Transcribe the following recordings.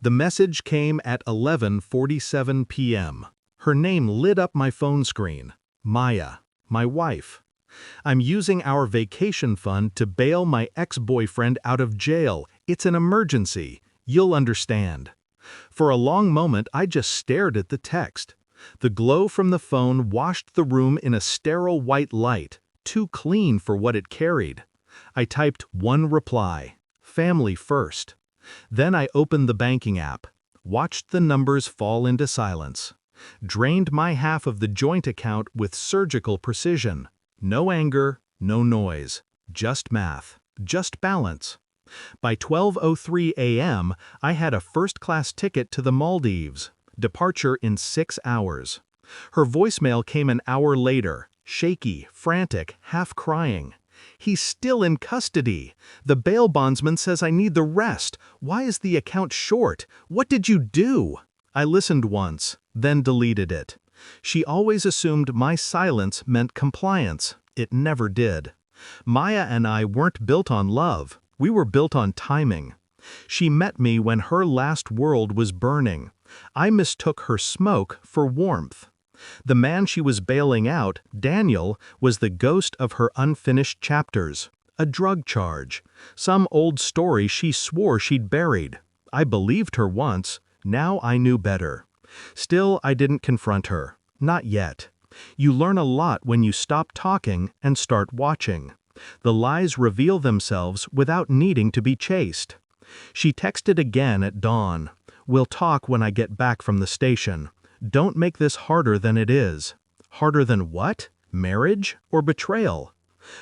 The message came at 11:47 p.m. Her name lit up my phone screen. Maya, my wife. I'm using our vacation fund to bail my ex-boyfriend out of jail. It's an emergency. You'll understand. For a long moment, I just stared at the text. The glow from the phone washed the room in a sterile white light, too clean for what it carried. I typed one reply, family first. Then I opened the banking app, watched the numbers fall into silence, drained my half of the joint account with surgical precision. No anger, no noise, just math, just balance. By 12:03 a.m., I had a first-class ticket to the Maldives, departure in 6 hours. Her voicemail came an hour later, shaky, frantic, half crying. He's still in custody. The bail bondsman says I need the rest. Why is the account short? What did you do? I listened once, then deleted it. She always assumed my silence meant compliance. It never did. Maya and I weren't built on love. We were built on timing. She met me when her last world was burning. I mistook her smoke for warmth. The man she was bailing out, Daniel, was the ghost of her unfinished chapters. A drug charge. Some old story she swore she'd buried. I believed her once. Now I knew better. Still, I didn't confront her. Not yet. You learn a lot when you stop talking and start watching. The lies reveal themselves without needing to be chased. She texted again at dawn. We'll talk when I get back from the station. Don't make this harder than it is. Harder than what? Marriage or betrayal?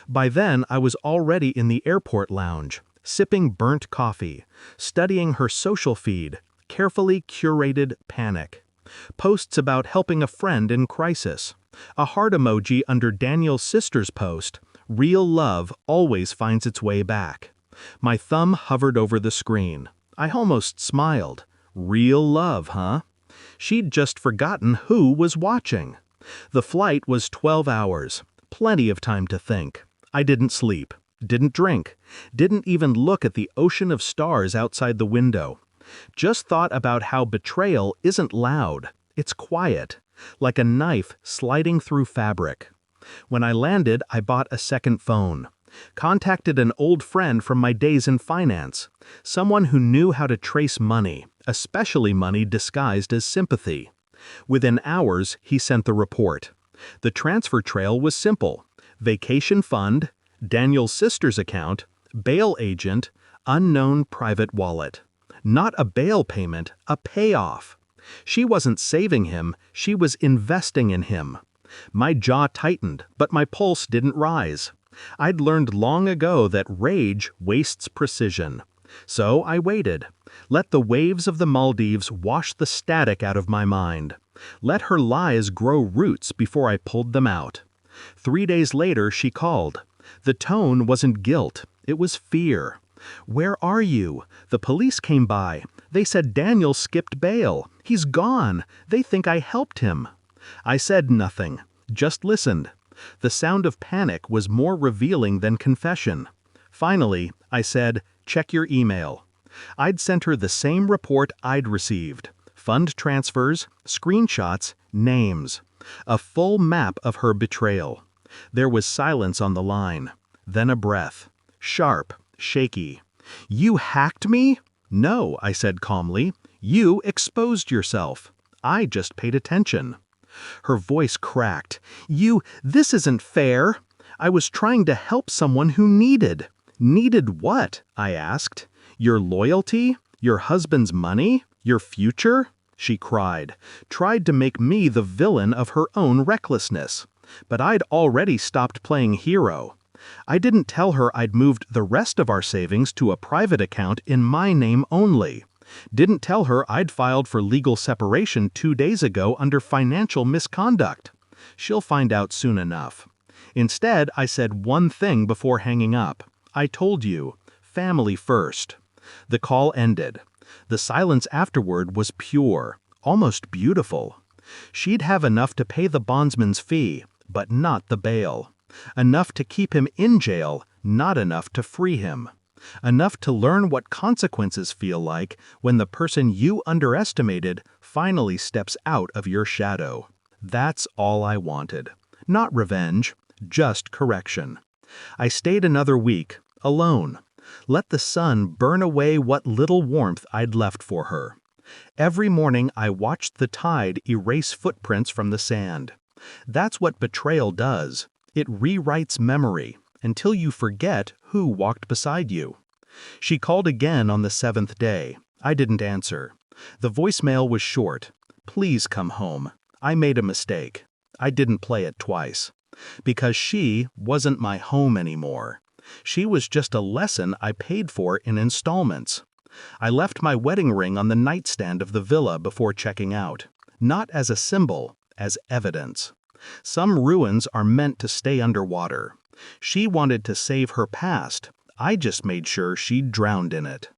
By then, I was already in the airport lounge, sipping burnt coffee, studying her social feed, carefully curated panic. Posts about helping a friend in crisis. A heart emoji under Daniel's sister's post. Real love always finds its way back. My thumb hovered over the screen. I almost smiled. Real love, huh? She'd just forgotten who was watching. The flight was 12 hours. Plenty of time to think. I didn't sleep, didn't drink, didn't even look at the ocean of stars outside the window. Just thought about how betrayal isn't loud. It's quiet, like a knife sliding through fabric. When I landed, I bought a second phone. Contacted an old friend from my days in finance, someone who knew how to trace money, especially money disguised as sympathy. Within hours, he sent the report. The transfer trail was simple. Vacation fund, Daniel's sister's account, bail agent, unknown private wallet. Not a bail payment, a payoff. She wasn't saving him, she was investing in him. My jaw tightened, but my pulse didn't rise. I'd learned long ago that rage wastes precision. So I waited. Let the waves of the Maldives wash the static out of my mind. Let her lies grow roots before I pulled them out. 3 days later, she called. The tone wasn't guilt, it was fear. Where are you? The police came by. They said Daniel skipped bail. He's gone. They think I helped him. I said nothing, just listened. The sound of panic was more revealing than confession. Finally, I said, check your email. I'd sent her the same report I'd received. Fund transfers, screenshots, names. A full map of her betrayal. There was silence on the line. Then a breath. Sharp, shaky. You hacked me? No, I said calmly. You exposed yourself. I just paid attention. Her voice cracked. This isn't fair. I was trying to help someone who needed. Needed what? I asked. Your loyalty? Your husband's money? Your future? She cried. Tried to make me the villain of her own recklessness. But I'd already stopped playing hero. I didn't tell her I'd moved the rest of our savings to a private account in my name only. Didn't tell her I'd filed for legal separation 2 days ago under financial misconduct. She'll find out soon enough. Instead, I said one thing before hanging up. I told you, family first. The call ended. The silence afterward was pure, almost beautiful. She'd have enough to pay the bondsman's fee, but not the bail. Enough to keep him in jail, not enough to free him. Enough to learn what consequences feel like when the person you underestimated finally steps out of your shadow. That's all I wanted. Not revenge, just correction. I stayed another week, alone. Let the sun burn away what little warmth I'd left for her. Every morning I watched the tide erase footprints from the sand. That's what betrayal does. It rewrites memory until you forget who walked beside you. She called again on the 7th day. I didn't answer. The voicemail was short. Please come home. I made a mistake. I didn't play it twice. Because she wasn't my home anymore. She was just a lesson I paid for in installments. I left my wedding ring on the nightstand of the villa before checking out. Not as a symbol, as evidence. Some ruins are meant to stay underwater. She wanted to save her past. I just made sure she drowned in it.